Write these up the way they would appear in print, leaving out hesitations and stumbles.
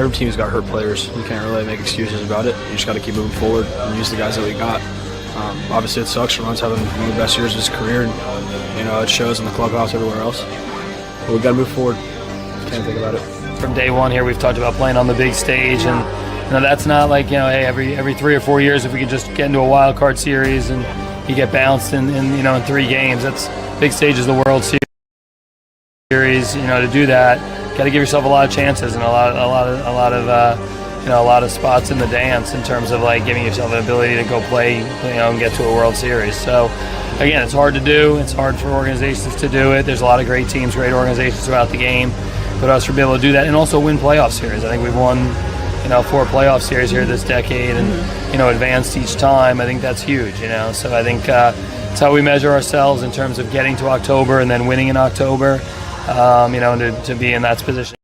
every team's got hurt players. You can't really make excuses about it. You just got to keep moving forward and use the guys that we got. Obviously, it sucks. Ron's having one of the best years of his career, and it shows in the clubhouse, everywhere else. But we got to move forward. Can't think about it. From day one here, we've talked about playing on the big stage, and that's not like hey, every 3 or 4 years if we could just get into a wild card series and you get bounced in 3 games. That's big stage is the World Series. To do that, got to give yourself a lot of chances and a lot of spots in the dance in terms of like giving yourself an ability to go play, and get to a World Series. So again, it's hard to do. It's hard for organizations to do it. There's a lot of great teams, great organizations throughout the game, but us to be able to do that and also win playoff series. I think we've won 4 playoff series here this decade and advanced each time. I think that's huge. So I think it's how we measure ourselves in terms of getting to October and then winning in October. To be in that position.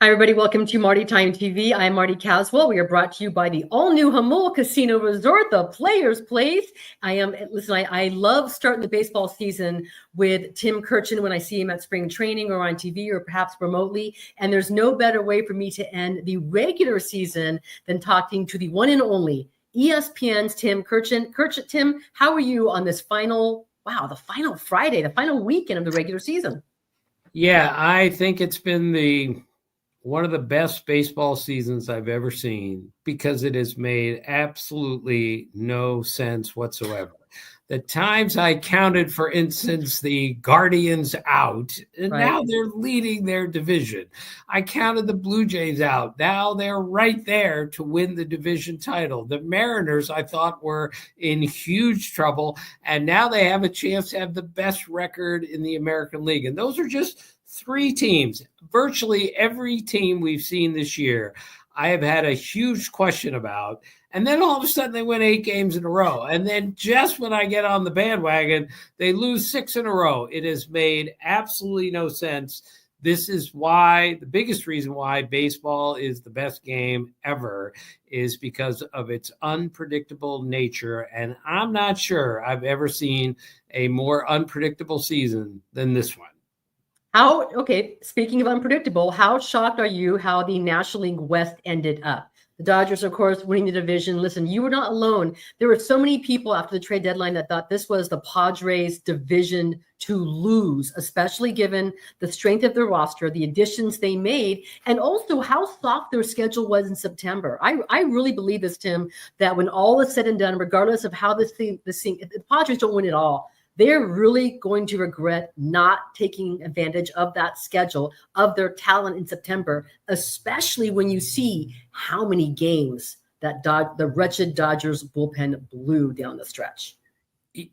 Hi, everybody. Welcome to Marty Time TV. I'm Marty Caswell. We are brought to you by the all-new Hamul Casino Resort, the Players Place. I love starting the baseball season with Tim Kurkjian when I see him at spring training or on TV or perhaps remotely. And there's no better way for me to end the regular season than talking to the one and only ESPN's Tim Kurkjian. Tim, how are you on this final Friday, the final weekend of the regular season? Yeah, I think it's been one of the best baseball seasons I've ever seen because it has made absolutely no sense whatsoever. The times I counted, for instance, the Guardians out, and now they're leading their division. I counted the Blue Jays out. Now they're right there to win the division title. The Mariners, I thought, were in huge trouble, and now they have a chance to have the best record in the American League. And those are just 3 teams. Virtually every team we've seen this year, I have had a huge question about. And then all of a sudden they win 8 games in a row. And then just when I get on the bandwagon, they lose 6 in a row. It has made absolutely no sense. This is why, the biggest reason why baseball is the best game ever is because of its unpredictable nature. And I'm not sure I've ever seen a more unpredictable season than this one. Speaking of unpredictable, how shocked are you how the National League West ended up? The Dodgers, of course, winning the division. Listen, you were not alone. There were so many people after the trade deadline that thought this was the Padres' division to lose, especially given the strength of their roster, the additions they made, and also how soft their schedule was in September. I really believe this, Tim, that when all is said and done, regardless of how if the Padres don't win it all, they're really going to regret not taking advantage of that schedule, of their talent in September, especially when you see how many games that the wretched Dodgers bullpen blew down the stretch.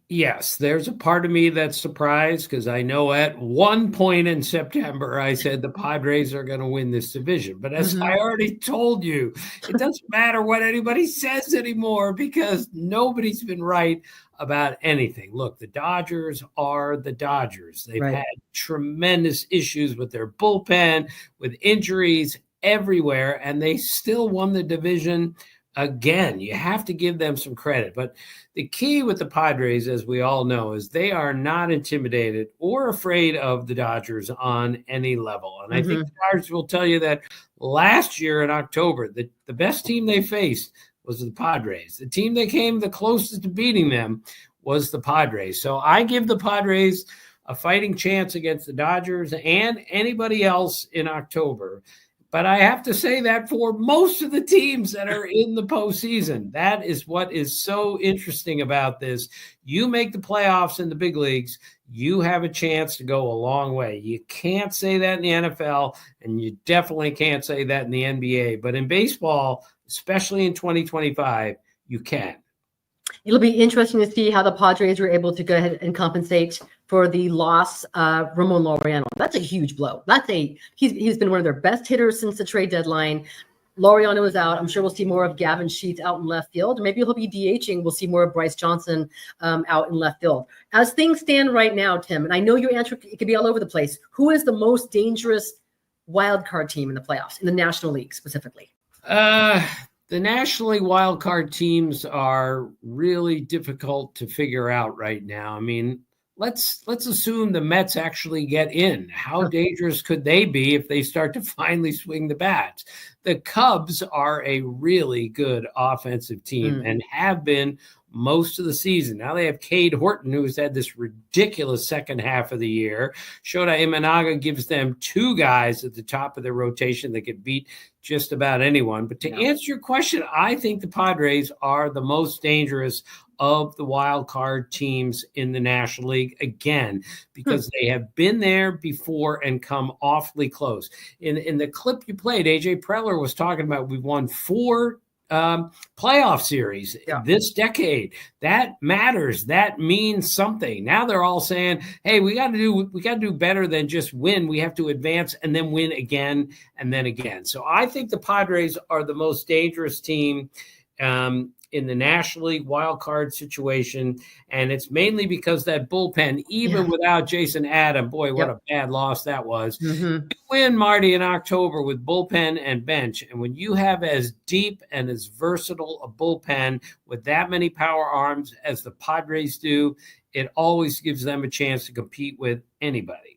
Yes, there's a part of me that's surprised because I know at one point in September, I said the Padres are going to win this division. But as I already told you, it doesn't matter what anybody says anymore because nobody's been right about anything. Look, the Dodgers are the Dodgers. They've had tremendous issues with their bullpen, with injuries everywhere, and they still won the division again. You have to give them some credit. But the key with the Padres, as we all know, is they are not intimidated or afraid of the Dodgers on any level. And I think the Dodgers will tell you that last year in October, the best team they faced was the Padres. The team that came the closest to beating them was the Padres. So I give the Padres a fighting chance against the Dodgers and anybody else in October. But I have to say that for most of the teams that are in the postseason, that is what is so interesting about this. You make the playoffs in the big leagues, you have a chance to go a long way. You can't say that in the NFL, and you definitely can't say that in the NBA. But in baseball, especially in 2025, you can. It'll be interesting to see how the Padres were able to go ahead and compensate for the loss of Ramon Laureano. That's a huge blow. He's been one of their best hitters since the trade deadline. Laureano is out. I'm sure we'll see more of Gavin Sheets out in left field. Maybe he'll be DHing. We'll see more of Bryce Johnson out in left field. As things stand right now, Tim, and I know your answer it could be all over the place, who is the most dangerous wild card team in the playoffs, in the National League specifically? The National League wildcard teams are really difficult to figure out right now. I mean, let's assume the Mets actually get in. How dangerous could they be if they start to finally swing the bats? The Cubs are a really good offensive team and have been most of the season. Now they have Cade Horton, who has had this ridiculous second half of the year. Shota Imanaga gives them two guys at the top of their rotation that could beat just about anyone. But to answer your question, I think the Padres are the most dangerous of the wild card teams in the National League, again, because they have been there before and come awfully close. In the clip you played, AJ Preller was talking about we've won 4 playoff series this decade. That matters. That means something. Now they're all saying, hey, we got to do better than just win. We have to advance and then win again and then again. So I think the Padres are the most dangerous team in the National League wild card situation, and it's mainly because that bullpen, even without Jason Adam, boy, what a bad loss that was. You win, Marty, in October with bullpen and bench, and when you have as deep and as versatile a bullpen with that many power arms as the Padres do, it always gives them a chance to compete with anybody.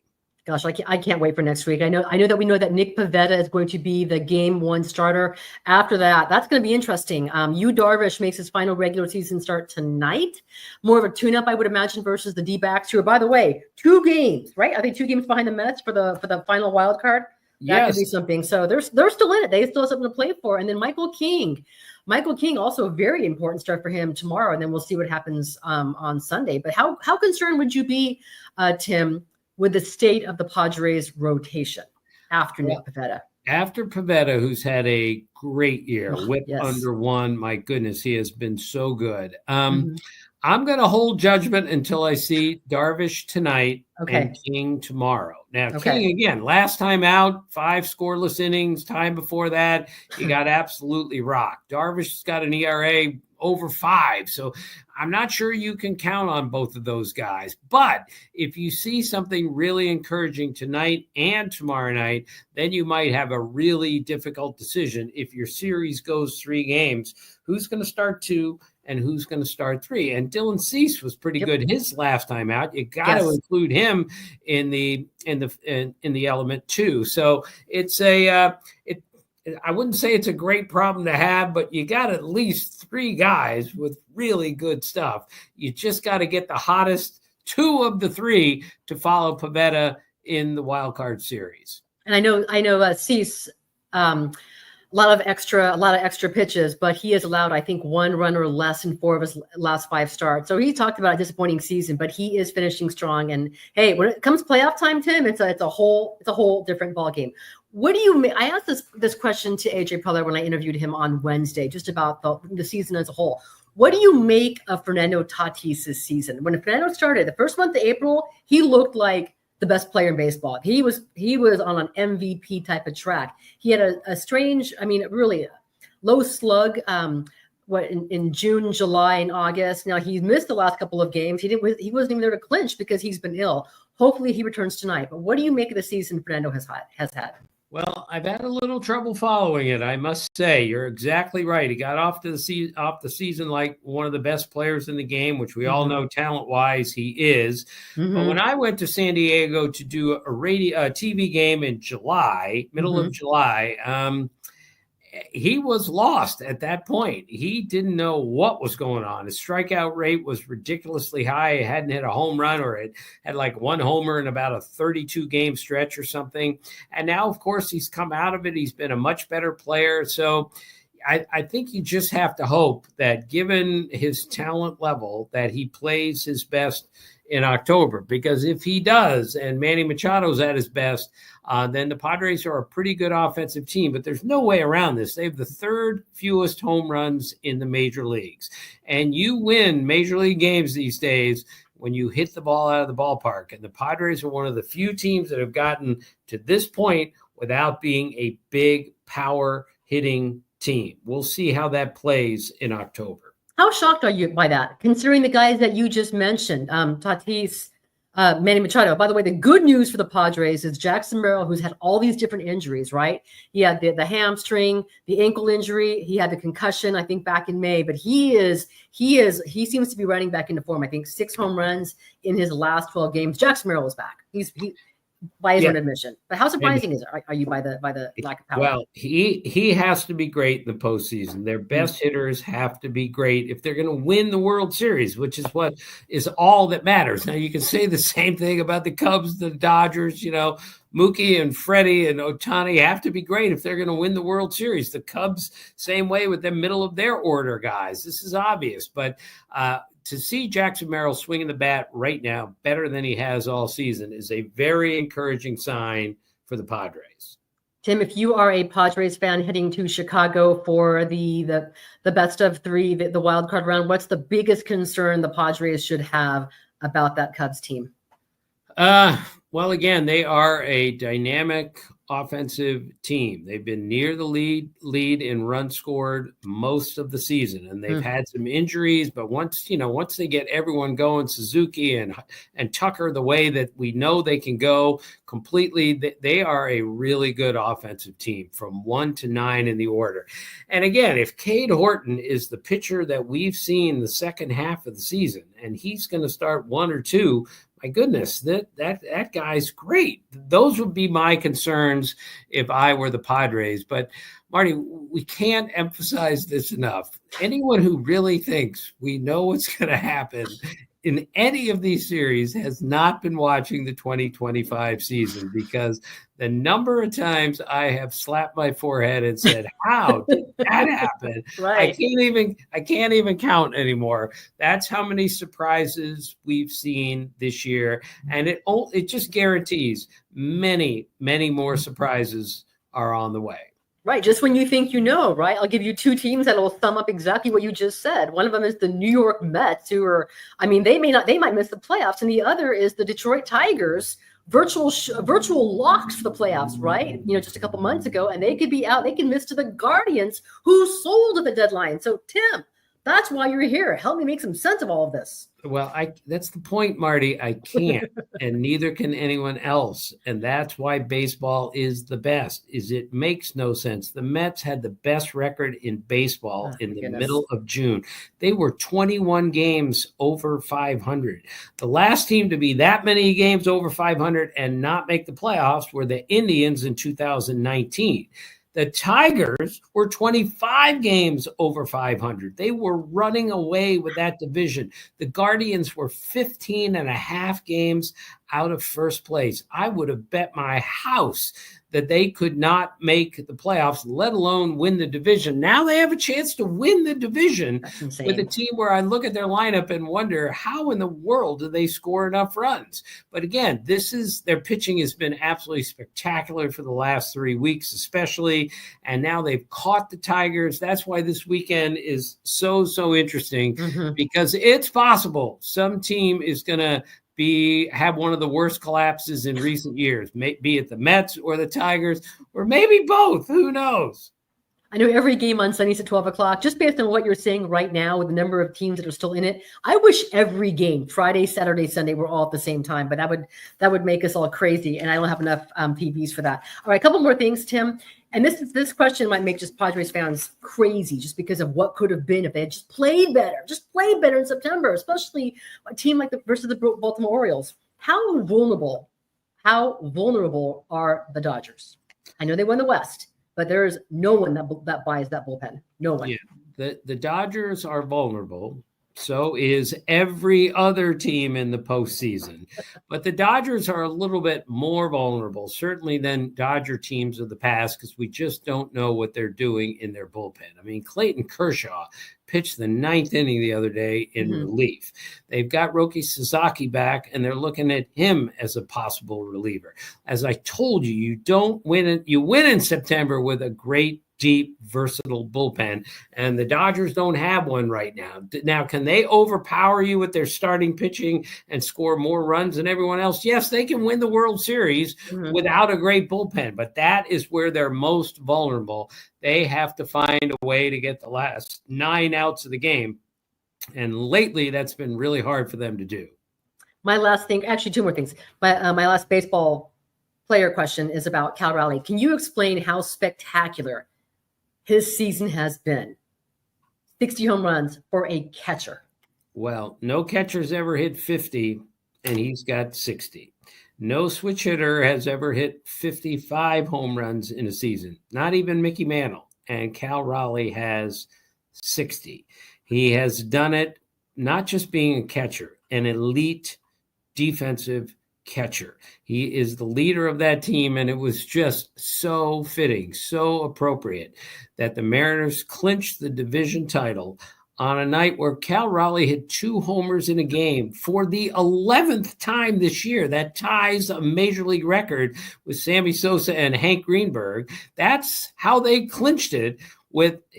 Gosh, I can't wait for next week. I know that we know that Nick Pivetta is going to be the game 1 starter. After that, that's going to be interesting. Yu Darvish makes his final regular season start tonight. More of a tune-up, I would imagine, versus the D-backs, who are, by the way, 2 games, right? I think 2 games behind the Mets for the final wild card. That could be something. So they're still in it. They still have something to play for. And then Michael King, also a very important start for him tomorrow. And then we'll see what happens on Sunday. But how concerned would you be, Tim, with the state of the Padres rotation after Nick Pivetta? After Pivetta, who's had a great year, whip under 1, my goodness, he has been so good. I'm going to hold judgment until I see Darvish tonight and King tomorrow. Now, King, again, last time out, 5 scoreless innings. Time before that, he got absolutely rocked. Darvish's got an ERA over 5. So I'm not sure you can count on both of those guys. But if you see something really encouraging tonight and tomorrow night, then you might have a really difficult decision. If your series goes 3 games, who's going to start 2 and who's going to start 3? And Dylan Cease was pretty good his last time out. You got to include him in the element too. So it's I wouldn't say it's a great problem to have, but you got at least 3 guys with really good stuff. You just got to get the hottest 2 of the 3 to follow Pivetta in the wild card series. And I know Cease, a lot of extra pitches, but he has allowed, I think, 1 run or less in 4 of his last 5 starts. So he talked about a disappointing season, but he is finishing strong. And hey, when it comes playoff time, Tim, it's a whole different ballgame. What do you? I asked this question to AJ Preller when I interviewed him on Wednesday, just about the season as a whole. What do you make of Fernando Tatis' season? When Fernando started, the first month of April, he looked like the best player in baseball. He was on an MVP type of track. He had a strange, really low slug. In June, July, and August. Now he's missed the last couple of games. He wasn't even there to clinch because he's been ill. Hopefully he returns tonight. But what do you make of the season Fernando has had? Well, I've had a little trouble following it, I must say. You're exactly right. He got off the season like one of the best players in the game, which we all know talent-wise he is. But when I went to San Diego to do a TV game in July, middle of July, he was lost at that point. He didn't know what was going on. His strikeout rate was ridiculously high. He hadn't hit a home run, or it had like 1 homer in about a 32-game stretch or something. And now, of course, he's come out of it. He's been a much better player. So I think you just have to hope that, given his talent level, that he plays his best in October, because if he does and Manny Machado's at his best, then the Padres are a pretty good offensive team. But there's no way around this. They have the 3rd fewest home runs in the major leagues. And you win major league games these days when you hit the ball out of the ballpark. And the Padres are one of the few teams that have gotten to this point without being a big power hitting team. We'll see how that plays in October. How shocked are you by that, considering the guys that you just mentioned? Tatis, Manny Machado. By the way, the good news for the Padres is Jackson Merrill, who's had all these different injuries, right? He had the hamstring, the ankle injury. He had the concussion, I think, back in May. But he seems to be running back into form. I think 6 home runs in his last 12 games. Jackson Merrill is back. He by his own admission. But how surprising are you by the lack of power? Well, he has to be great in the postseason. Their best hitters have to be great if they're going to win the World Series, which is what is all that matters. Now, you can say the same thing about the Cubs, the Dodgers, Mookie and Freddie and Ohtani have to be great if they're going to win the World Series. The Cubs, same way with the middle of their order guys. This is obvious, but to see Jackson Merrill swinging the bat right now better than he has all season is a very encouraging sign for the Padres. Tim, if you are a Padres fan heading to Chicago for the best of 3, the wild card round, what's the biggest concern the Padres should have about that Cubs team? Well, again, they are a dynamic offensive team. They've been near the lead in runs scored most of the season, and they've had some injuries. But once they get everyone going, Suzuki and Tucker, the way that we know they can go completely, they are a really good offensive team from 1 to 9 in the order. And again, if Cade Horton is the pitcher that we've seen the second half of the season, and he's going to start 1 or 2. My goodness, that guy's great. Those would be my concerns if I were the Padres. But, Marty, we can't emphasize this enough. Anyone who really thinks we know what's going to happen in any of these series has not been watching the 2025 season, because the number of times I have slapped my forehead and said, how did that happen? Right. I can't even count anymore. That's how many surprises we've seen this year. And it just guarantees many, many more surprises are on the way. Right. Just when you think right? I'll give you 2 teams that will sum up exactly what you just said. One of them is the New York Mets, who are, they might miss the playoffs. And the other is the Detroit Tigers, virtual locks for the playoffs, right? Just a couple months ago, and they could be out. They can miss to the Guardians, who sold at the deadline. So, Tim, that's why you're here. Help me make some sense of all of this. Well, that's the point, Marty. I can't, and neither can anyone else. And that's why baseball is the best, is it makes no sense. The Mets had the best record in baseball in the middle of June. They were 21 games over 500. The last team to be that many games over 500 and not make the playoffs were the Indians in 2019. The Tigers were 25 games over 500. They were running away with that division. The Guardians were 15 and a half games out of first place. I would have bet my house that they could not make the playoffs, let alone win the division. Now they have a chance to win the division with a team where I look at their lineup and wonder, how in the world do they score enough runs? But again, their pitching has been absolutely spectacular for the last 3 weeks, especially. And now they've caught the Tigers. That's why this weekend is so interesting, because it's possible some team is going to have one of the worst collapses in recent years, be it the Mets or the Tigers, or maybe both. Who knows? I know every game on Sundays at 12 o'clock, just based on what you're saying right now with the number of teams that are still in it, I wish every game, Friday, Saturday, Sunday, were all at the same time, but that would make us all crazy, and I don't have enough TVs for that. All right, a couple more things, Tim. And this question might make just Padres fans crazy, just because of what could have been if they had just played better in September, especially a team like versus the Baltimore Orioles. How vulnerable are the Dodgers? I know they won the West, but there is no one that buys that bullpen. No one. Yeah, the Dodgers are vulnerable. So is every other team in the postseason. But the Dodgers are a little bit more vulnerable, certainly, than Dodger teams of the past, because we just don't know what they're doing in their bullpen. I mean, Clayton Kershaw pitched the 9th inning the other day in relief. They've got Roki Sasaki back, and they're looking at him as a possible reliever. As I told you, you win in September with a great, deep, versatile bullpen, and the Dodgers don't have one right now. Now, can they overpower you with their starting pitching and score more runs than everyone else? Yes, they can win the World Series without a great bullpen, but that is where they're most vulnerable. They have to find a way to get the last 9 outs of the game, and lately that's been really hard for them to do. My last thing, actually, two more things. My last baseball player question is about Cal Raleigh. Can you explain how spectacular his season has been? 60 home runs for a catcher. Well, no catcher's ever hit 50, and he's got 60. No switch hitter has ever hit 55 home runs in a season, not even Mickey Mantle. And Cal Raleigh has 60. He has done it not just being a catcher, an elite defensive catcher. He is the leader of that team, and it was just so fitting, so appropriate that the Mariners clinched the division title on a night where Cal Raleigh hit 2 homers in a game for the 11th time this year. That ties a major league record with Sammy Sosa and Hank Greenberg. That's how they clinched it.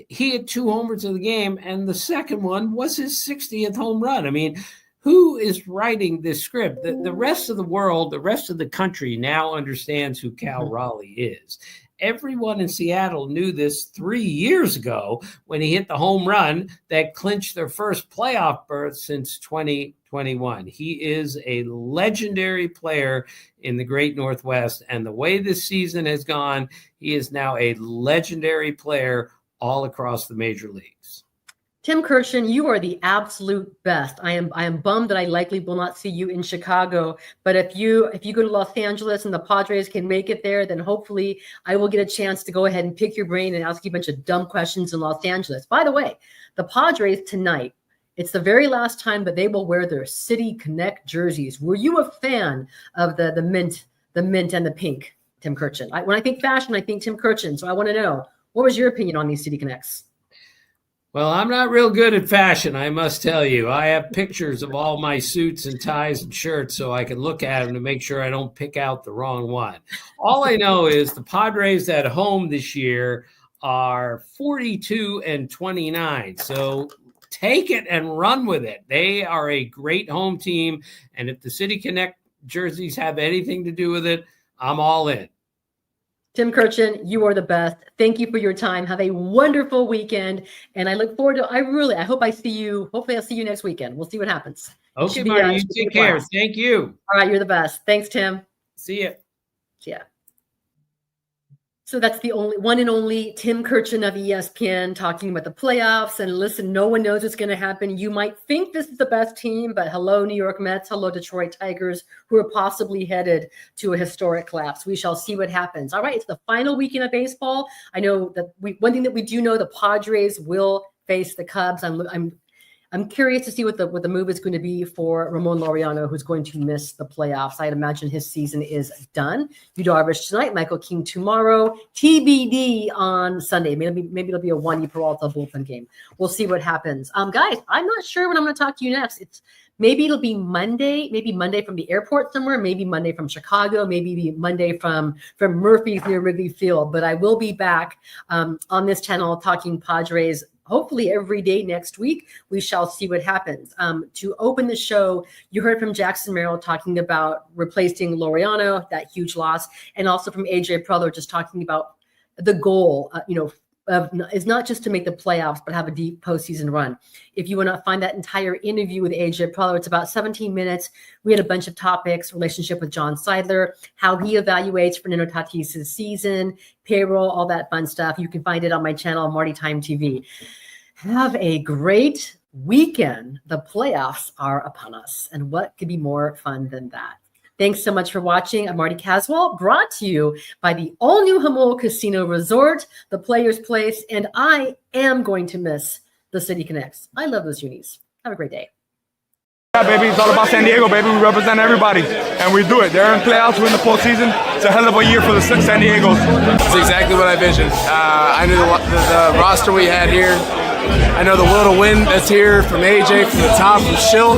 He hit 2 homers in the game, and the second one was his 60th home run. I mean, who is writing this script? The rest of the world, the rest of the country now understands who Cal Raleigh is. Everyone in Seattle knew this 3 years ago when he hit the home run that clinched their first playoff berth since 2021. He is a legendary player in the Great Northwest, and the way this season has gone, he is now a legendary player all across the major leagues. Tim Kurkjian, you are the absolute best. I am bummed that I likely will not see you in Chicago, but if you go to Los Angeles and the Padres can make it there, then hopefully I will get a chance to go ahead and pick your brain and ask you a bunch of dumb questions in Los Angeles. By the way, the Padres tonight, it's the very last time that they will wear their City Connect jerseys. Were you a fan of the mint and the pink, Tim Kurkjian? When I think fashion, I think Tim Kurkjian. So I want to know, what was your opinion on these City Connects? Well, I'm not real good at fashion, I must tell you. I have pictures of all my suits and ties and shirts so I can look at them to make sure I don't pick out the wrong one. All I know is the Padres at home this year are 42-29. So take it and run with it. They are a great home team. And if the City Connect jerseys have anything to do with it, I'm all in. Tim Kurkjian, you are the best. Thank you for your time. Have a wonderful weekend. And I look forward to, I hope I see you. Hopefully I'll see you next weekend. We'll see what happens. Okay, Marty, you take care. Thank you. All right, you're the best. Thanks, Tim. See ya. See ya. So that's the one and only Tim Kurkjian of ESPN talking about the playoffs. And listen, no one knows what's going to happen. You might think this is the best team, but hello, New York Mets. Hello, Detroit Tigers, who are possibly headed to a historic collapse. We shall see what happens. All right, it's the final weekend of baseball. I know that one thing that we do know, the Padres will face the Cubs. I'm curious to see what the move is going to be for Ramon Laureano, who's going to miss the playoffs. I'd imagine his season is done. Yu Darvish tonight, Michael King tomorrow, TBD on Sunday. Maybe it'll be a Juan Peralta bullpen game. We'll see what happens. Guys, I'm not sure when I'm going to talk to you next. Maybe it'll be Monday. Maybe Monday from the airport somewhere. Maybe Monday from Chicago. Maybe Monday from Murphy's near Wrigley Field. But I will be back on this channel talking Padres hopefully every day next week. We shall see what happens. To open the show, you heard from Jackson Merrill talking about replacing Laureano, that huge loss, and also from AJ Preller just talking about the goal, is not just to make the playoffs, but have a deep postseason run. If you want to find that entire interview with AJ Preller, it's about 17 minutes. We had a bunch of topics: relationship with John Seidler, how he evaluates Fernando Tatis' season, payroll, all that fun stuff. You can find it on my channel, Marty Time TV. Have a great weekend. The playoffs are upon us, and what could be more fun than that? Thanks so much for watching. I'm Marty Caswell, brought to you by the all-new Jamul Casino Resort, the Players Place, and I am going to miss the City Connects. I love those unis. Have a great day. Yeah, baby, it's all about San Diego, baby. We represent everybody, and we do it. They're in playoffs, we're in the postseason. It's a hell of a year for the San Diegos. That's exactly what I envisioned. I knew the roster we had here. I know the will to win that's here from AJ, from the top, from Schilt,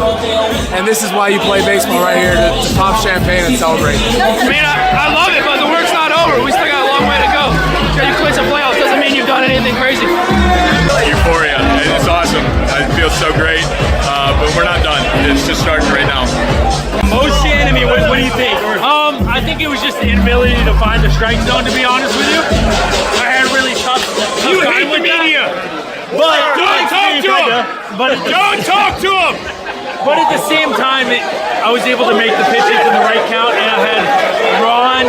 and this is why you play baseball right here, to pop champagne and celebrate. Man, I love it, but the work's not over. We still got a long way to go. You clinch the playoffs doesn't mean you've done anything crazy. Euphoria. It's awesome. I feel so great, but we're not done. It's just starting right now. Emotion, I mean, what do you think? I think it was just the inability to find the strike zone, to be honest with you. I had really tough You time hate the with that. media. But Don't talk to him! But Don't talk to him! But at the same time, I was able to make the pitches in the right count, and I had Ron